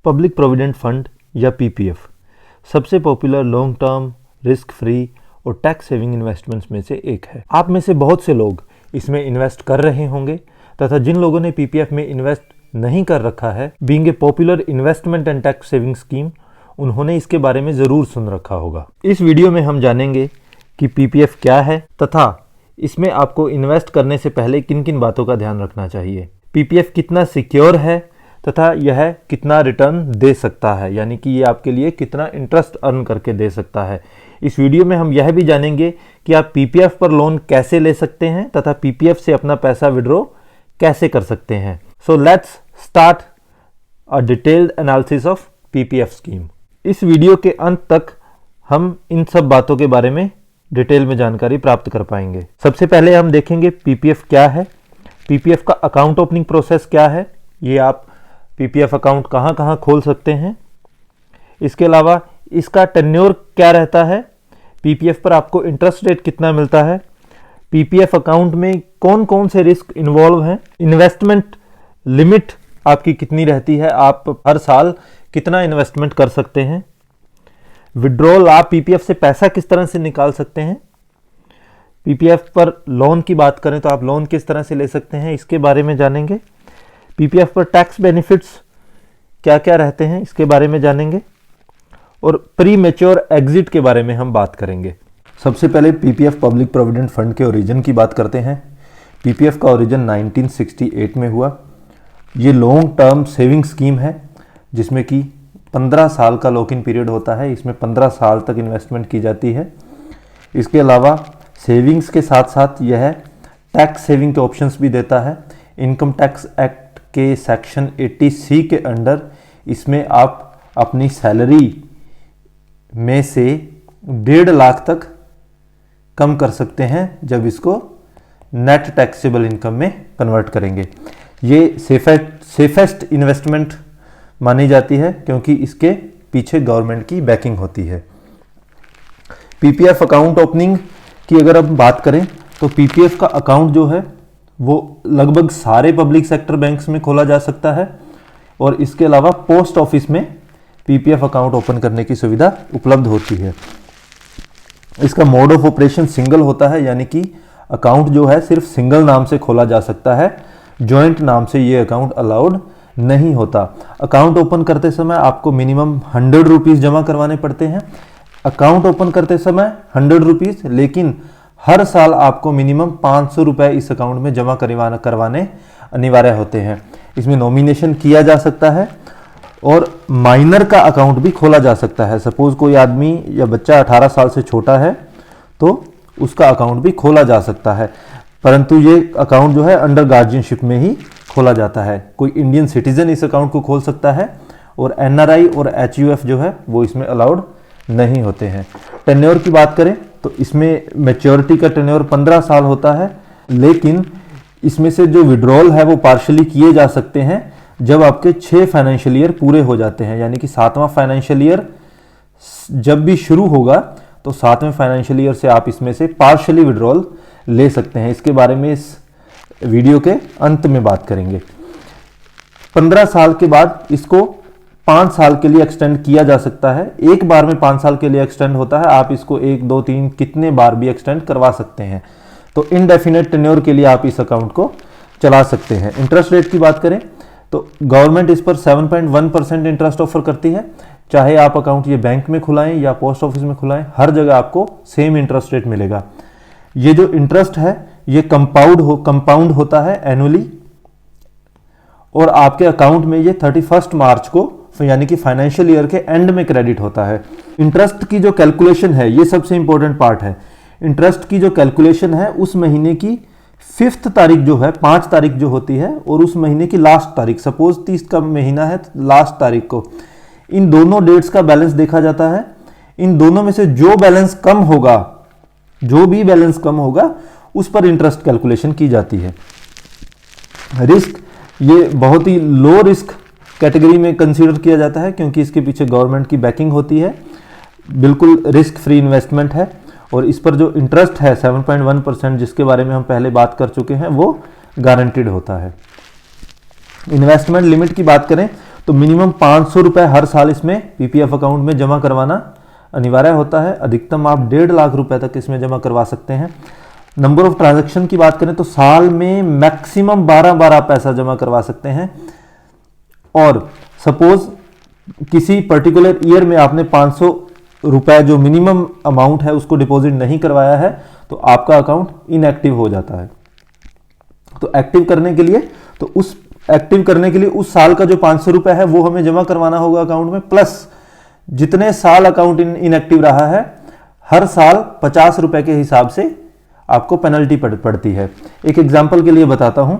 Public provident fund या PPF सबसे popular long term, risk free और टैक्स सेविंग इन्वेस्टमेंट्स में से एक है। आप में से बहुत से लोग इसमें इन्वेस्ट कर रहे होंगे तथा जिन लोगों ने पीपीएफ में इन्वेस्ट नहीं कर रखा है, being a popular investment and tax saving scheme, उन्होंने इसके बारे में ज़रूर सुन रखा होगा। इस वीडियो में हम जानेंगे कि पीपीएफ क्या है तथा इसमें आपको इन्वेस्ट करने से पहले किन किन बातों का ध्यान रखना चाहिए। पीपीएफ कितना सिक्योर है तथा यह कितना रिटर्न दे सकता है, यानी कि ये आपके लिए कितना इंटरेस्ट अर्न करके दे सकता है। इस वीडियो में हम यह भी जानेंगे कि आप पीपीएफ पर लोन कैसे ले सकते हैं तथा पीपीएफ से अपना पैसा विड्रॉ कैसे कर सकते हैं। So let's start a detailed analysis of PPF scheme. इस वीडियो के अंत तक हम इन सब बातों के बारे में डिटेल में जानकारी प्राप्त कर पाएंगे। सबसे पहले हम देखेंगे पीपीएफ क्या है, पीपीएफ का अकाउंट ओपनिंग प्रोसेस क्या है, ये आप पीपीएफ अकाउंट कहाँ कहाँ खोल सकते हैं। इसके अलावा इसका टेन्योर क्या रहता है, पीपीएफ पर आपको इंटरेस्ट रेट कितना मिलता है, पीपीएफ अकाउंट में कौन कौन से रिस्क इन्वॉल्व हैं, इन्वेस्टमेंट लिमिट आपकी कितनी रहती है, आप हर साल कितना इन्वेस्टमेंट कर सकते हैं, विड्रॉल आप पीपीएफ से पैसा किस तरह से निकाल सकते हैं, पीपीएफ पर लोन की बात करें तो आप लोन किस तरह से ले सकते हैं, इसके बारे में जानेंगे। पीपीएफ पर टैक्स बेनिफिट्स क्या क्या रहते हैं, इसके बारे में जानेंगे और प्री मैच्योर एग्जिट के बारे में हम बात करेंगे। सबसे पहले पीपीएफ पब्लिक प्रोविडेंट फंड के ओरिजिन की बात करते हैं। पीपीएफ का ओरिजिन 1968 में हुआ। ये लॉन्ग टर्म सेविंग स्कीम है जिसमें कि 15 साल का लॉक इन पीरियड होता है। इसमें 15 साल तक इन्वेस्टमेंट की जाती है। इसके अलावा सेविंग्स के साथ साथ यह टैक्स सेविंग के ऑप्शंस भी देता है। इनकम टैक्स एक्ट के सेक्शन 80C के अंडर इसमें आप अपनी सैलरी में से 1.5 लाख तक कम कर सकते हैं जब इसको नेट टैक्सेबल इनकम में कन्वर्ट करेंगे। ये सेफेस्ट इन्वेस्टमेंट मानी जाती है क्योंकि इसके पीछे गवर्नमेंट की बैकिंग होती है। पीपीएफ अकाउंट ओपनिंग की अगर हम बात करें तो पीपीएफ का अकाउंट जो है वो लगभग सारे पब्लिक सेक्टर बैंक्स में खोला जा सकता है और इसके अलावा पोस्ट ऑफिस में पीपीएफ अकाउंट ओपन करने की सुविधा उपलब्ध होती है। इसका मोड ऑफ ऑपरेशन सिंगल होता है, यानी कि अकाउंट जो है सिर्फ सिंगल नाम से खोला जा सकता है, जॉइंट नाम से ये अकाउंट अलाउड नहीं होता। अकाउंट ओपन करते समय आपको मिनिमम 100 रुपीज़ जमा करवाने पड़ते हैं। अकाउंट ओपन करते समय 100 रुपीज़, लेकिन हर साल आपको मिनिमम 500 रुपये इस अकाउंट में जमा करवाने अनिवार्य होते हैं। इसमें नॉमिनेशन किया जा सकता है और माइनर का अकाउंट भी खोला जा सकता है। सपोज कोई आदमी या बच्चा 18 साल से छोटा है तो उसका अकाउंट भी खोला जा सकता है, परंतु ये अकाउंट जो है अंडर गार्जियनशिप में ही खोला जाता है। कोई इंडियन सिटीजन इस अकाउंट को खोल सकता है और एनआरआई और एचयूएफ जो है वो इसमें अलाउड नहीं होते हैं। टेन्योर की बात करें तो इसमें मैच्योरिटी का टेन्योर 15 साल होता है, लेकिन इसमें से जो विड्रॉल है वो पार्शली किए जा सकते हैं जब आपके 6 फाइनेंशियल ईयर पूरे हो जाते हैं, यानी कि 7वां फाइनेंशियल ईयर जब भी शुरू होगा तो 7वें फाइनेंशियल ईयर से आप इसमें से पार्शली विड्रॉल ले सकते हैं। इसके बारे में इस वीडियो के अंत में बात करेंगे। 15 साल के बाद इसको 5 साल के लिए एक्सटेंड किया जा सकता है। एक बार में 5 साल के लिए एक्सटेंड होता है, आप इसको 1, 2, 3 कितने बार भी एक्सटेंड करवा सकते हैं। तो इनडेफिनेट टेन्योर के लिए आप इस अकाउंट को चला सकते हैं। इंटरेस्ट रेट की बात करें तो गवर्नमेंट इस पर 7.1% इंटरेस्ट ऑफर करती है। चाहे आप अकाउंट ये बैंक में खुलाएं या पोस्ट ऑफिस में खुलाएं, हर जगह आपको सेम इंटरेस्ट रेट मिलेगा। ये जो इंटरेस्ट है ये कंपाउंड होता है एनुअली और आपके अकाउंट में ये 31 मार्च को यानी कि फाइनेंशियल ईयर के एंड में क्रेडिट होता है। इंटरेस्ट की जो कैलकुलेशन है ये सबसे इंपॉर्टेंट पार्ट है। इंटरेस्ट की जो कैलकुलेशन है उस महीने की 5th तारीख जो है, 5 तारीख जो होती है और उस महीने की लास्ट तारीख, सपोज 30 का महीना है तो लास्ट तारीख को इन दोनों डेट्स का बैलेंस देखा जाता है। इन दोनों में से जो बैलेंस कम होगा, जो भी बैलेंस कम होगा उस पर इंटरेस्ट कैलकुलेशन की जाती है। रिस्क ये बहुत ही लो रिस्क कैटेगरी में कंसीडर किया जाता है क्योंकि इसके पीछे गवर्नमेंट की बैकिंग होती है। बिल्कुल रिस्क फ्री इन्वेस्टमेंट है और इस पर जो इंटरेस्ट है 7.1% जिसके बारे में हम पहले बात कर चुके हैं वो गारंटीड होता है। इन्वेस्टमेंट लिमिट की बात करें तो मिनिमम 500 रुपए हर साल इसमें पीपीएफ अकाउंट में जमा करवाना अनिवार्य होता है। अधिकतम आप 1.5 लाख रुपए तक इसमें जमा करवा सकते हैं। नंबर ऑफ ट्रांजैक्शन की बात करें तो साल में मैक्सिमम 12 पैसा जमा करवा सकते हैं। और सपोज किसी पर्टिकुलर ईयर में आपने 500 रुपए जो मिनिमम अमाउंट है उसको डिपॉजिट नहीं करवाया है तो आपका अकाउंट इनएक्टिव हो जाता है। तो एक्टिव करने के लिए उस साल का जो 500 रुपए है वो हमें जमा करवाना होगा अकाउंट में, प्लस जितने साल अकाउंट इनएक्टिव रहा है हर साल 50 रुपए के हिसाब से आपको पेनल्टी पड़ती है। एक एग्जांपल के लिए बताता हूं।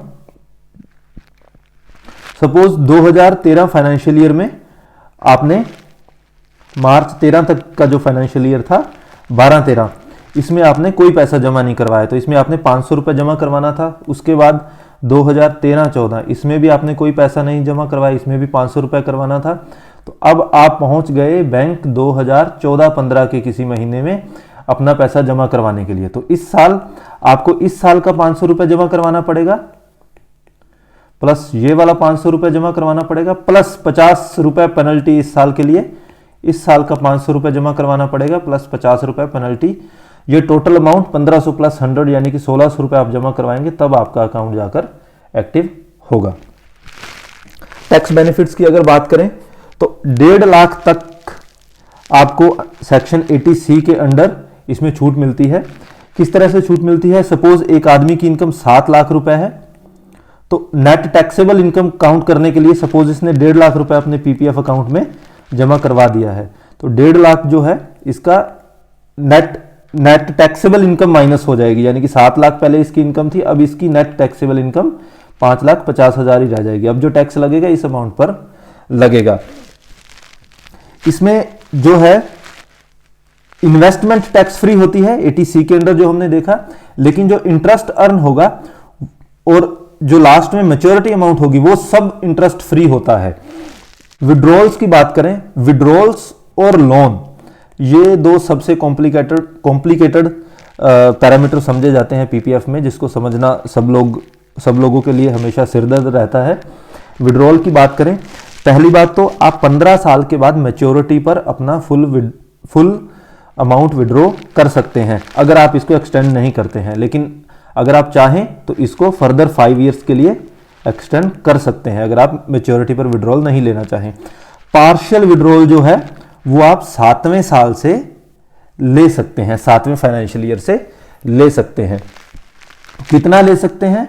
सपोज 2013 फाइनेंशियल ईयर में आपने मार्च 13 तक का जो फाइनेंशियल ईयर था 12-13, इसमें आपने कोई पैसा जमा नहीं करवाया, तो इसमें आपने 500 रुपए जमा करवाना था। उसके बाद 2013-14 इसमें भी आपने कोई पैसा नहीं जमा करवाया, इसमें भी 500 रुपए करवाना था। तो अब आप पहुंच गए बैंक 2014-15 के किसी महीने में अपना पैसा जमा करवाने के लिए। तो इस साल आपको इस साल का 500 रुपए जमा करवाना पड़ेगा, प्लस ये वाला 500 रुपए जमा करवाना पड़ेगा, प्लस 50 रुपए पेनल्टी इस साल के लिए। इस साल का 500 रुपए जमा करवाना पड़ेगा प्लस 50 रुपए पेनल्टी। ये टोटल अमाउंट 1500 प्लस 100 यानी कि 1600 रुपए आप जमा करवाएंगे, तब आपका अकाउंट जाकर एक्टिव होगा। टैक्स बेनिफिट्स की अगर बात करें तो 1.5 लाख तक आपको सेक्शन 80C के अंडर इसमें छूट मिलती है। किस तरह से छूट मिलती है? सपोज एक आदमी की इनकम 7 लाख रुपए है, तो नेट टैक्सेबल इनकम काउंट करने के लिए सपोज इसने 1.5 लाख रुपए अपने पीपीएफ अकाउंट में जमा करवा दिया है, तो 1.5 लाख जो है इसका नेट टैक्सेबल इनकम माइनस हो जाएगी, यानी कि 7 लाख पहले इसकी इनकम थी, अब इसकी नेट टैक्सेबल इनकम 5,50,000 ही रह जाएगी। अब जो टैक्स लगेगा इस अमाउंट पर लगेगा। इसमें जो है इन्वेस्टमेंट टैक्स फ्री होती है 80C के अंदर जो हमने देखा, लेकिन जो इंटरेस्ट अर्न होगा और जो लास्ट में मैच्योरिटी अमाउंट होगी वो सब इंटरेस्ट फ्री होता है। विड्रॉल्स की बात करें, विड्रॉल्स और लोन ये दो सबसे कॉम्प्लिकेटेड पैरामीटर समझे जाते हैं पीपीएफ में, जिसको समझना सब लोगों के लिए हमेशा सिरदर्द रहता है। विड्रॉल की बात करें, पहली बात तो आप 15 साल के बाद मैच्योरिटी पर अपना फुल अमाउंट विड्रॉ कर सकते हैं अगर आप इसको एक्सटेंड नहीं करते हैं, लेकिन अगर आप चाहें तो इसको फर्दर 5 ईयर्स के लिए एक्सटेंड कर सकते हैं अगर आप मैच्योरिटी पर विड्रॉल नहीं लेना चाहें। पार्शियल विड्रॉल जो है वो आप 7वें साल से ले सकते हैं, 7वें फाइनेंशियल ईयर से ले सकते हैं। कितना ले सकते हैं?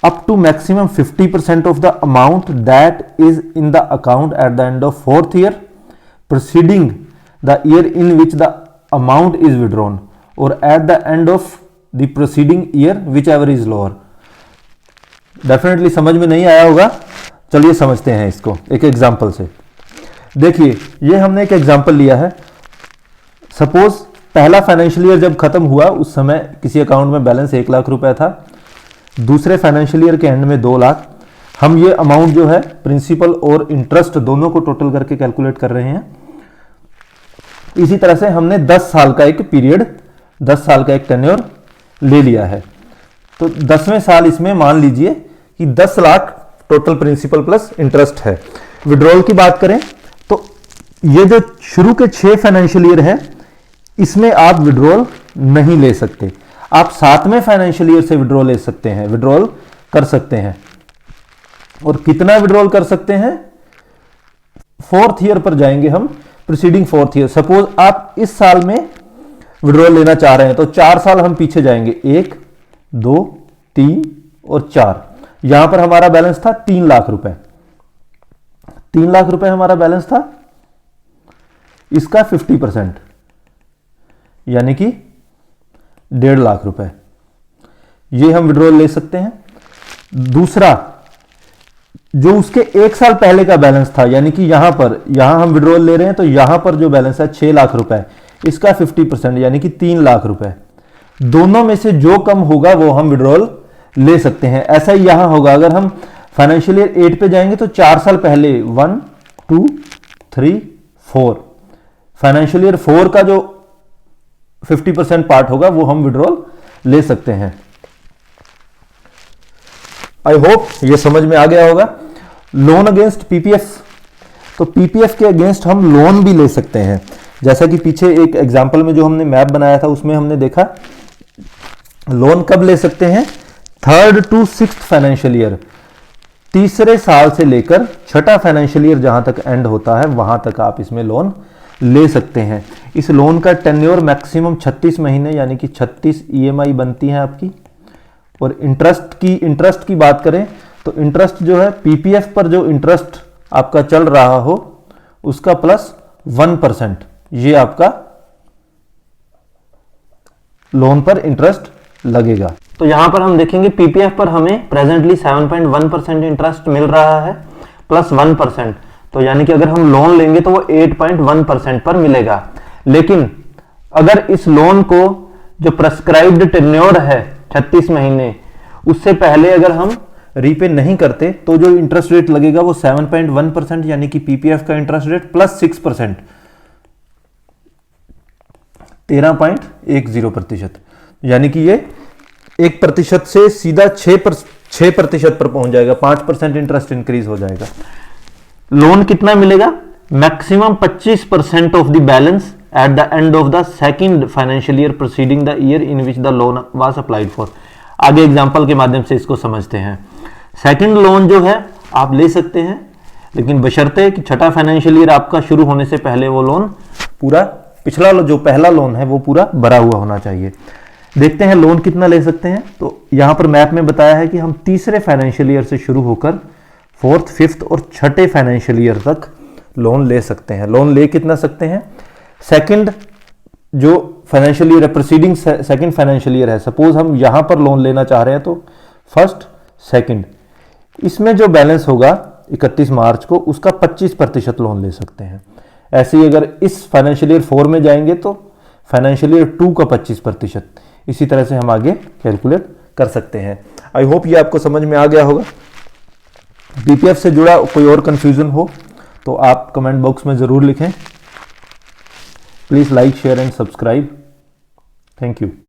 Up to maximum 50% of the amount that is in the account at the end of 4th year proceeding the year in which the amount is withdrawn और at the end of the proceeding year whichever is lower. Definitely समझ में नहीं आया होगा, चलिए समझते हैं इसको एक एग्जाम्पल से। देखिए ये हमने एक एग्जाम्पल लिया है। सपोज पहला फाइनेंशियल ईयर जब खत्म हुआ उस समय किसी अकाउंट में बैलेंस 1 लाख रुपए था, दूसरे फाइनेंशियल ईयर के एंड में 2 लाख। हम ये अमाउंट जो है प्रिंसिपल और इंटरेस्ट दोनों को टोटल करके कैलकुलेट कर रहे हैं। इसी तरह से हमने 10 साल का एक पीरियड, 10 साल का एक टेन्योर ले लिया है। तो 10वें साल इसमें मान लीजिए कि 10 lakh total principal plus interest है। विड्रॉल की बात करें तो ये जो शुरू के 6 फाइनेंशियल ईयर है इसमें आप विड्रॉल नहीं ले सकते। आप 7वें फाइनेंशियल ईयर से विड्रॉल ले सकते हैं, विड्रॉल कर सकते हैं। और कितना विड्रॉल कर सकते हैं? 4th ईयर पर जाएंगे हम, प्रीसीडिंग 4th ईयर। सपोज आप इस साल में विड्रॉल लेना चाह रहे हैं तो 4 साल हम पीछे जाएंगे, 1, 2, 3 और 4। यहां पर हमारा बैलेंस था 3 लाख रुपए, 3 लाख रुपए हमारा बैलेंस था। इसका 50% यानी कि 1.5 लाख रुपए, ये हम विड्रॉल ले सकते हैं। दूसरा जो उसके 1 साल पहले का बैलेंस था, यानी कि यहां हम विड्रॉल ले रहे हैं तो यहां पर जो बैलेंस है 6 लाख रुपए, इसका 50% यानी कि 3 लाख रुपए। दोनों में से जो कम होगा वो हम विड्रॉल ले सकते हैं। ऐसा ही यहां होगा, अगर हम फाइनेंशियल ईयर 8 पे जाएंगे तो 4 साल पहले 1, 2, 3, 4, फाइनेंशियल ईयर 4 का जो 50% पार्ट होगा वो हम विड्रॉल ले सकते हैं। आई होप ये समझ में आ गया होगा। लोन अगेंस्ट पीपीएफ तो पीपीएफ के अगेंस्ट हम लोन भी ले सकते हैं। जैसा कि पीछे एक एग्जाम्पल में जो हमने मैप बनाया था उसमें हमने देखा लोन कब ले सकते हैं, 3rd to 6th financial year, तीसरे साल से लेकर छठा फाइनेंशियल ईयर जहां तक एंड होता है वहां तक आप इसमें लोन ले सकते हैं। इस लोन का टेन्योर मैक्सिमम 36 महीने यानी कि 36 ईएमआई बनती है आपकी। और इंटरेस्ट की बात करें तो इंटरेस्ट जो है पीपीएफ पर जो इंटरेस्ट आपका चल रहा हो उसका प्लस 1%, ये आपका लोन पर इंटरेस्ट लगेगा। तो यहां पर हम देखेंगे पीपीएफ पर हमें प्रेजेंटली 7.1% इंटरेस्ट मिल रहा है प्लस 1%, तो यानी कि अगर हम लोन लेंगे तो वो 8.1% पर मिलेगा। लेकिन अगर इस लोन को जो प्रेस्क्राइब्ड टेन्योर है 36 महीने उससे पहले अगर हम रीपे नहीं करते तो जो इंटरेस्ट रेट लगेगा वो 7.1% यानी कि पीपीएफ का इंटरेस्ट रेट प्लस 6%, 13.10%, यानी कि ये 1% से सीधा 6% पर पहुंच जाएगा, 5% इंटरेस्ट इंक्रीज हो जाएगा। लोन कितना मिलेगा, maximum 25% of the balance eight the end of the second financial year proceeding the year in which the loan was applied for. आगे एग्जांपल के माध्यम से इसको समझते हैं। सेकंड लोन जो है आप ले सकते हैं, लेकिन बशर्ते कि छठा फाइनेंशियल ईयर आपका शुरू होने से पहले वो लोन पूरा, पिछला जो पहला लोन है वो पूरा भरा हुआ होना चाहिए। देखते हैं लोन कितना ले सकते हैं। तो यहां पर मैप में बताया है कि हम तीसरे फाइनेंशियल ईयर से शुरू होकर 4th, 5th और छठे फाइनेंशियल ईयर तक लोन ले सकते हैं। लोन ले कितना सकते हैं, सेकंड जो फाइनेंशियल ईयर है, प्रोसीडिंग सेकंड फाइनेंशियल ईयर है, सपोज हम यहां पर लोन लेना चाह रहे हैं तो फर्स्ट, सेकंड, इसमें जो बैलेंस होगा 31 मार्च को उसका 25% लोन ले सकते हैं। ऐसे ही अगर इस फाइनेंशियल ईयर 4 में जाएंगे तो फाइनेंशियल ईयर 2 का 25%, इसी तरह से हम आगे कैलकुलेट कर सकते हैं। आई होप ये आपको समझ में आ गया होगा। पीपीएफ से जुड़ा कोई और कंफ्यूजन हो तो आप कमेंट बॉक्स में जरूर लिखें। Please like, share and subscribe. Thank you.